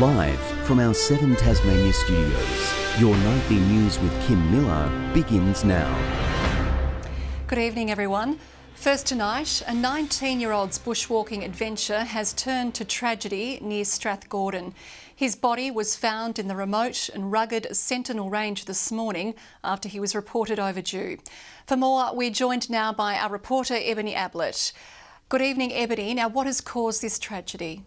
Live from our 7 Tasmania studios, your nightly news with Kim Miller begins now. Good evening, everyone. First tonight, a 19-year-old's bushwalking adventure has turned to tragedy near Strathgordon. His body was found in the remote and rugged Sentinel Range this morning after he was reported overdue. For more, we're joined now by our reporter, Ebony Ablett. Good evening, Ebony. Now, what has caused this tragedy?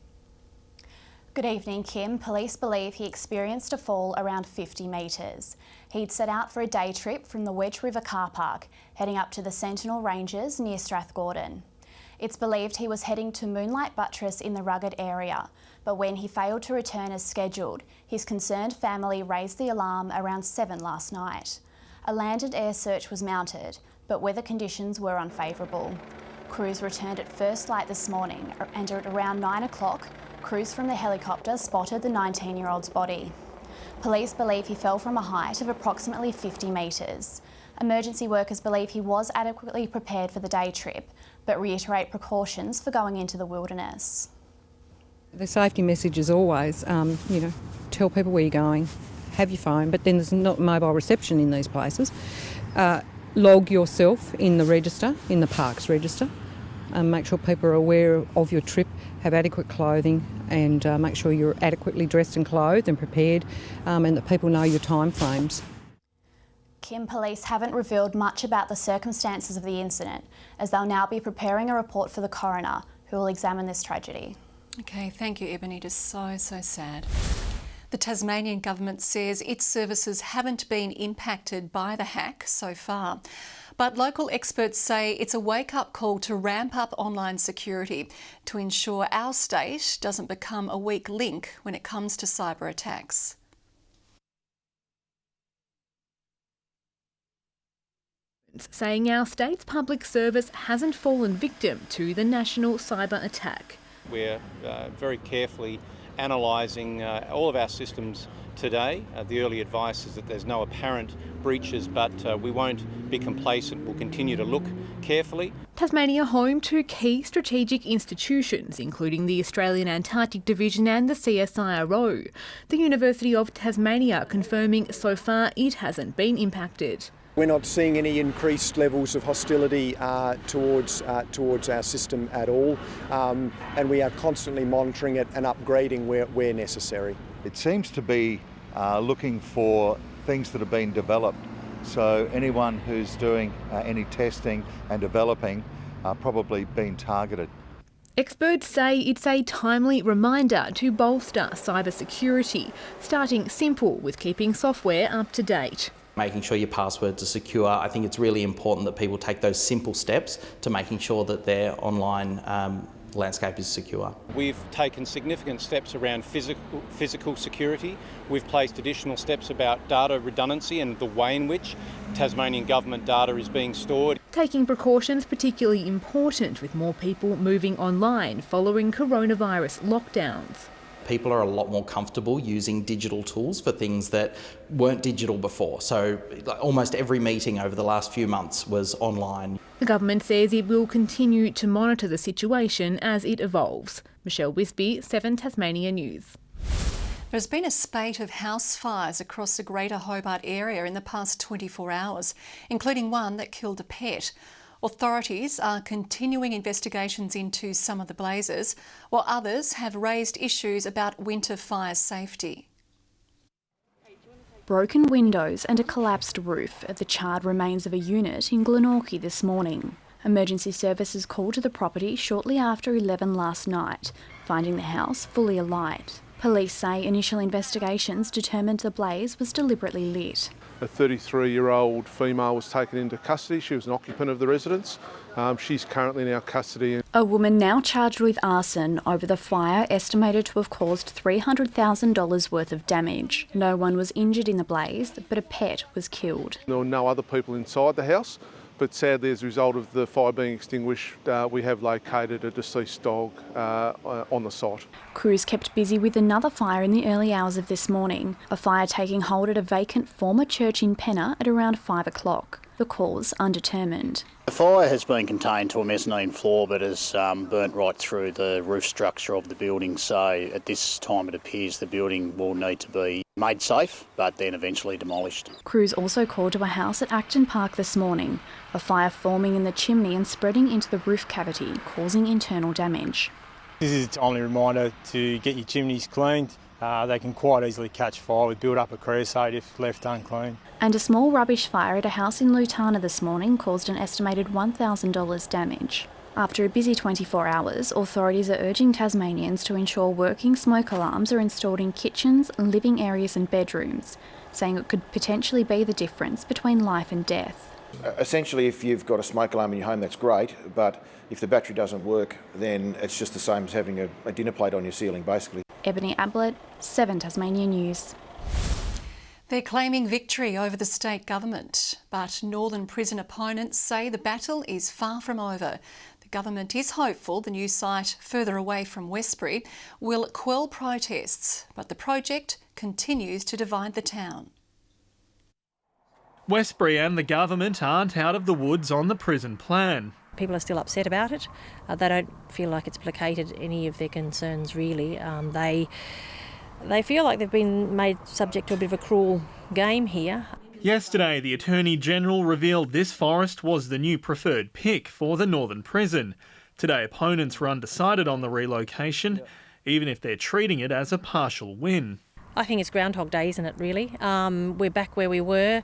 Good evening, Kim. Police believe he experienced a fall around 50 metres. He'd set out for a day trip from the Wedge River car park, heading up to the Sentinel Ranges near Strathgordon. It's believed he was heading to Moonlight Buttress in the rugged area, but when he failed to return as scheduled, his concerned family raised the alarm around 7 last night. A land and air search was mounted, but weather conditions were unfavourable. Crews returned at first light this morning, and at around 9 o'clock, crews from the helicopter spotted the 19-year-old's body. Police believe he fell from a height of approximately 50 metres. Emergency workers believe he was adequately prepared for the day trip, but reiterate precautions for going into the wilderness. The safety message is always, tell people where you're going, have your phone, but then there's not mobile reception in these places. Log yourself in the register, in the parks register. Make sure people are aware of your trip, have adequate clothing, and make sure you're adequately dressed and clothed and prepared, and that people know your time frames. Kim, police haven't revealed much about the circumstances of the incident, as they'll now be preparing a report for the coroner, who will examine this tragedy. Okay, thank you, Ebony. It is so sad. The Tasmanian government says its services haven't been impacted by the hack so far. But local experts say it's a wake-up call to ramp up online security to ensure our state doesn't become a weak link when it comes to cyber attacks. Saying our state's public service hasn't fallen victim to the national cyber attack. We're very carefully analysing all of our systems today. The early advice is that there's no apparent breaches, but we won't be complacent. We'll continue to look carefully. Tasmania home to key strategic institutions, including the Australian Antarctic Division and the CSIRO. The University of Tasmania confirming so far it hasn't been impacted. We're not seeing any increased levels of hostility towards our system at all, and we are constantly monitoring it and upgrading where necessary. It seems to be looking for things that have been developed, so anyone who's doing any testing and developing are probably being targeted. Experts say it's a timely reminder to bolster cybersecurity, starting simple with keeping software up to date. Making sure your passwords are secure. I think it's really important that people take those simple steps to making sure that their online landscape is secure. We've taken significant steps around physical security. We've placed additional steps about data redundancy and the way in which Tasmanian government data is being stored. Taking precautions particularly important with more people moving online following coronavirus lockdowns. People are a lot more comfortable using digital tools for things that weren't digital before. So almost every meeting over the last few months was online. The government says it will continue to monitor the situation as it evolves. Michelle Wisby, 7 Tasmania News. There's been a spate of house fires across the Greater Hobart area in the past 24 hours, including one that killed a pet. Authorities are continuing investigations into some of the blazes, while others have raised issues about winter fire safety. Broken windows and a collapsed roof at the charred remains of a unit in Glenorchy this morning. Emergency services called to the property shortly after 11 last night, finding the house fully alight. Police say initial investigations determined the blaze was deliberately lit. A 33-year-old female was taken into custody. She was an occupant of the residence. She's currently in our custody. A woman now charged with arson over the fire estimated to have caused $300,000 worth of damage. No one was injured in the blaze, but a pet was killed. There were no other people inside the house, but sadly as a result of the fire being extinguished, we have located a deceased dog on the site. Crews kept busy with another fire in the early hours of this morning, a fire taking hold at a vacant former church in Penna at around 5 o'clock. the cause undetermined. The fire has been contained to a mezzanine floor but has burnt right through the roof structure of the building, so at this time it appears the building will need to be made safe but then eventually demolished. Crews also called to a house at Acton Park this morning, a fire forming in the chimney and spreading into the roof cavity, causing internal damage. This is a timely reminder to get your chimneys cleaned. They can quite easily catch fire with build-up of creosote if left unclean. And a small rubbish fire at a house in Lutana this morning caused an estimated $1,000 damage. After a busy 24 hours, authorities are urging Tasmanians to ensure working smoke alarms are installed in kitchens, living areas and bedrooms, saying it could potentially be the difference between life and death. Essentially, if you've got a smoke alarm in your home, that's great, but if the battery doesn't work, then it's just the same as having a dinner plate on your ceiling, basically. Ebony Ablett, 7 Tasmania News. They're claiming victory over the state government, but Northern Prison opponents say the battle is far from over. The government is hopeful the new site further away from Westbury will quell protests, but the project continues to divide the town. Westbury and the government aren't out of the woods on the prison plan. People are still upset about it. They don't feel like it's placated any of their concerns, really. They feel like they've been made subject to a bit of a cruel game here. Yesterday, the Attorney-General revealed this forest was the new preferred pick for the Northern Prison. Today, opponents were undecided on the relocation, even if they're treating it as a partial win. I think it's Groundhog Day, isn't it, really? We're back where we were.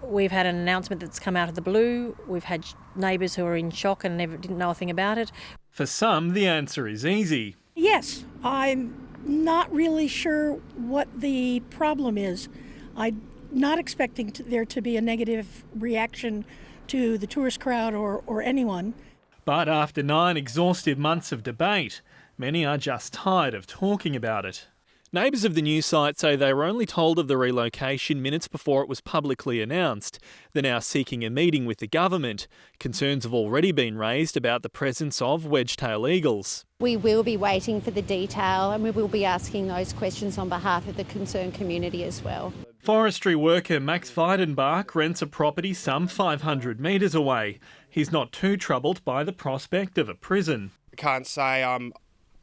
We've had an announcement that's come out of the blue. We've had neighbours who are in shock and didn't know a thing about it. For some, the answer is easy. Yes, I'm not really sure what the problem is. I'm not expecting there to be a negative reaction to the tourist crowd or anyone. But after 9 exhaustive months of debate, many are just tired of talking about it. Neighbours of the new site say they were only told of the relocation minutes before it was publicly announced. They're now seeking a meeting with the government. Concerns have already been raised about the presence of wedge-tail eagles. We will be waiting for the detail and we will be asking those questions on behalf of the concerned community as well. Forestry worker Max Weidenbach rents a property some 500 metres away. He's not too troubled by the prospect of a prison. I can't say I'm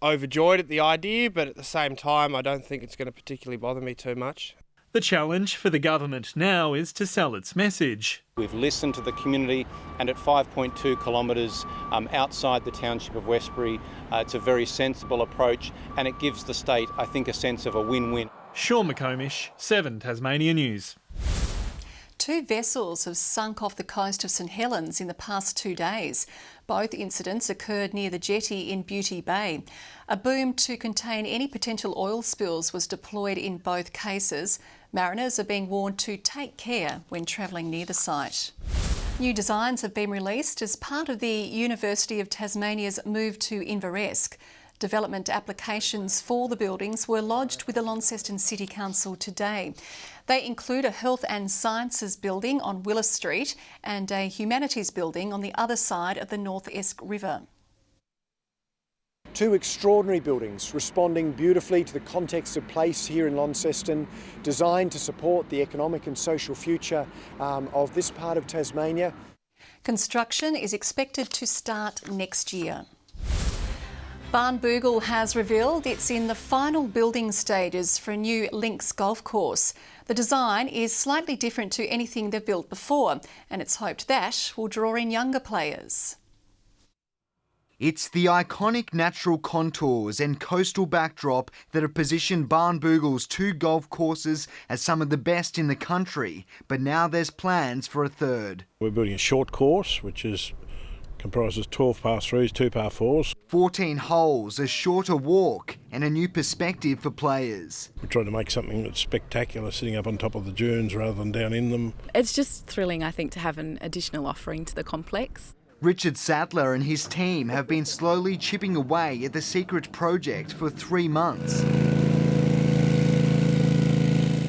overjoyed at the idea, but at the same time I don't think it's going to particularly bother me too much. The challenge for the government now is to sell its message. We've listened to the community, and at 5.2 kilometres outside the township of Westbury, it's a very sensible approach, and it gives the state, I think, a sense of a win-win. Sean McComish, 7 Tasmania News. 2 vessels have sunk off the coast of St Helens in the past 2 days. Both incidents occurred near the jetty in Beauty Bay. A boom to contain any potential oil spills was deployed in both cases. Mariners are being warned to take care when travelling near the site. New designs have been released as part of the University of Tasmania's move to Inveresk. Development applications for the buildings were lodged with the Launceston City Council today. They include a health and sciences building on Willis Street and a humanities building on the other side of the North Esk River. 2 extraordinary buildings responding beautifully to the context of place here in Launceston, designed to support the economic and social future of this part of Tasmania. Construction is expected to start next year. Barnbougle has revealed it's in the final building stages for a new links golf course. The design is slightly different to anything they've built before, and it's hoped that will draw in younger players. It's the iconic natural contours and coastal backdrop that have positioned Barnbougle's 2 golf courses as some of the best in the country, but now there's plans for a third. We're building a short course, which comprises 12 par 3s, 2 par 4s. 14 holes, a shorter walk and a new perspective for players. We're trying to make something that's spectacular, sitting up on top of the dunes rather than down in them. It's just thrilling, I think, to have an additional offering to the complex. Richard Sattler and his team have been slowly chipping away at the secret project for 3 months.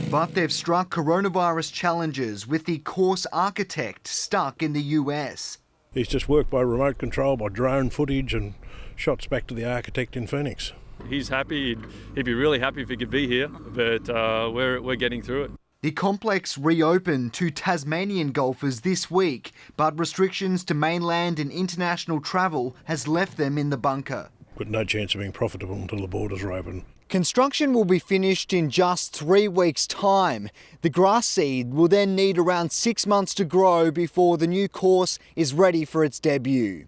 But they've struck coronavirus challenges with the course architect stuck in the US. He's just worked by remote control, by drone footage and shots back to the architect in Phoenix. He's happy. He'd be really happy if he could be here, but we're getting through it. The complex reopened to Tasmanian golfers this week, but restrictions to mainland and international travel has left them in the bunker. But no chance of being profitable until the borders are open. Construction will be finished in just 3 weeks' time. The grass seed will then need around 6 months to grow before the new course is ready for its debut.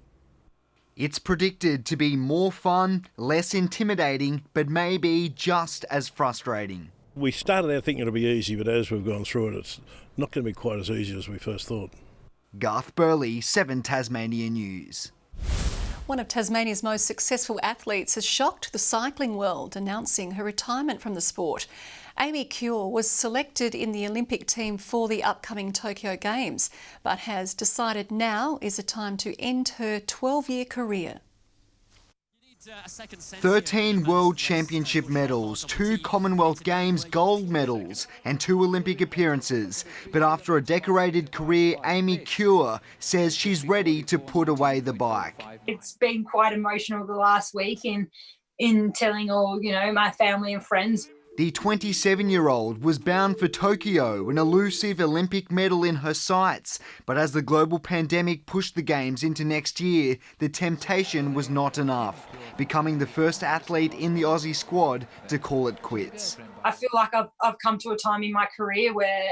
It's predicted to be more fun, less intimidating, but maybe just as frustrating. We started out thinking it'll be easy, but as we've gone through it, it's not going to be quite as easy as we first thought. Garth Burley, 7 Tasmania News. One of Tasmania's most successful athletes has shocked the cycling world, announcing her retirement from the sport. Amy Cure was selected in the Olympic team for the upcoming Tokyo Games, but has decided now is a time to end her 12-year career. 13 World Championship medals, 2 Commonwealth Games gold medals and 2 Olympic appearances. But after a decorated career, Amy Cure says she's ready to put away the bike. It's been quite emotional the last week in telling all, my family and friends. The 27-year-old was bound for Tokyo, an elusive Olympic medal in her sights. But as the global pandemic pushed the Games into next year, the temptation was not enough, becoming the first athlete in the Aussie squad to call it quits. I feel like I've come to a time in my career where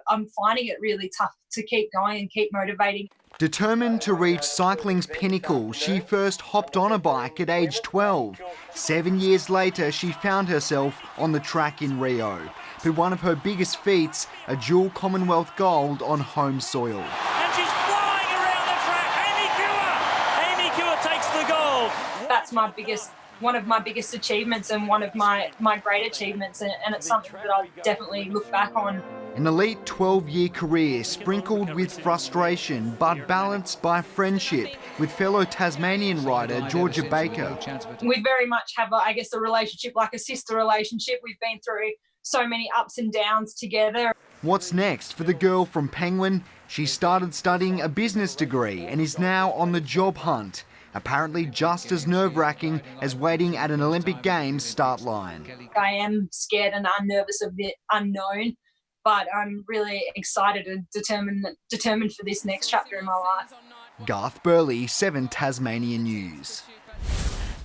I'm finding it really tough to keep going and keep motivating. Determined to reach cycling's pinnacle, she first hopped on a bike at age 12. 7 years later, she found herself on the track in Rio. But one of her biggest feats, a dual Commonwealth gold on home soil. And she's flying around the track. Amy Cure takes the gold. That's one of my biggest achievements and one of my great achievements, and it's something that I'll definitely look back on. An elite 12-year career sprinkled with frustration but balanced by friendship with fellow Tasmanian rider Georgia Baker. We very much have, a relationship like a sister relationship. We've been through so many ups and downs together. What's next for the girl from Penguin? She started studying a business degree and is now on the job hunt. Apparently just as nerve-wracking as waiting at an Olympic Games start line. I am scared and nervous of the unknown, but I'm really excited and determined for this next chapter in my life. Garth Burley, 7 Tasmania News.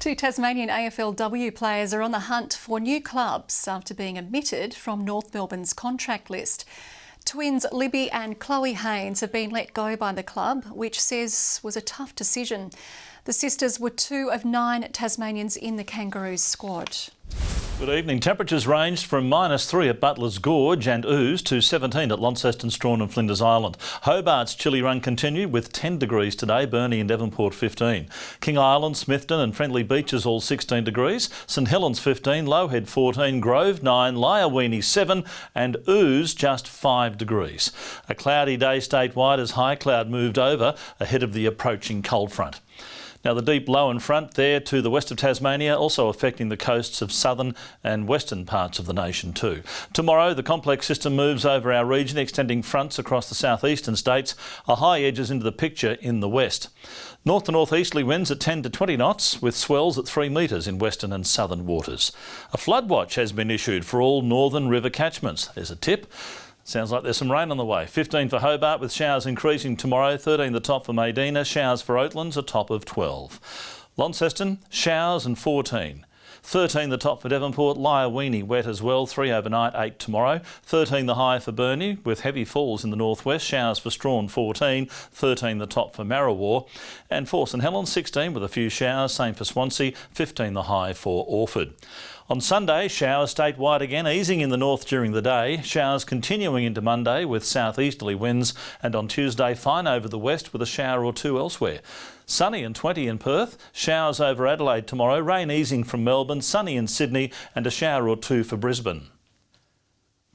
2 Tasmanian AFLW players are on the hunt for new clubs after being omitted from North Melbourne's contract list. Twins Libby and Chloe Haynes have been let go by the club, which says was a tough decision. The sisters were 2 of 9 Tasmanians in the Kangaroos squad. Good evening. Temperatures ranged from -3 at Butler's Gorge and Ouse to 17 at Launceston, Strawn and Flinders Island. Hobart's chilly run continued with 10 degrees today, Burnie and Devonport 15. King Island, Smithton and Friendly Beaches all 16 degrees, St Helens 15, Lowhead 14, Grove 9, Lyawini 7 and Ouse just 5 degrees. A cloudy day statewide as high cloud moved over ahead of the approaching cold front. Now the deep low and front there to the west of Tasmania, also affecting the coasts of southern and western parts of the nation too. Tomorrow the complex system moves over our region, extending fronts across the southeastern states. A high edges into the picture in the west. North to northeasterly winds at 10 to 20 knots with swells at 3 metres in western and southern waters. A flood watch has been issued for all northern river catchments. There's a tip. Sounds like there's some rain on the way. 15 for Hobart with showers increasing tomorrow. 13 the top for Medina. Showers for Oatlands, a top of 12. Launceston, showers and 14. 13 the top for Devonport. Lyawini wet as well. 3 overnight, 8 tomorrow. 13 the high for Burnie with heavy falls in the northwest. Showers for Strawn 14. 13 the top for Marrawar. And for St Helens 16 with a few showers. Same for Swansea. 15 the high for Orford. On Sunday, showers statewide again, easing in the north during the day. Showers continuing into Monday with southeasterly winds. And on Tuesday, fine over the west with a shower or 2 elsewhere. Sunny and 20 in Perth. Showers over Adelaide tomorrow. Rain easing from Melbourne. Sunny in Sydney and a shower or 2 for Brisbane.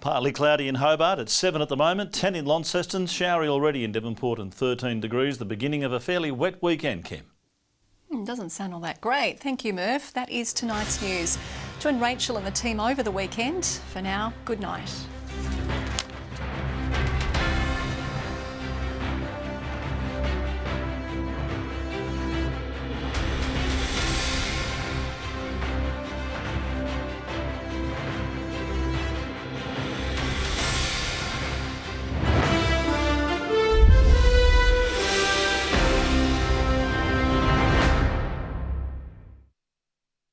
Partly cloudy in Hobart at 7 at the moment. 10 in Launceston. Showery already in Devonport and 13 degrees. The beginning of a fairly wet weekend, Kim. Doesn't sound all that great. Thank you, Murph. That is tonight's news. Join Rachel and the team over the weekend. For now, good night.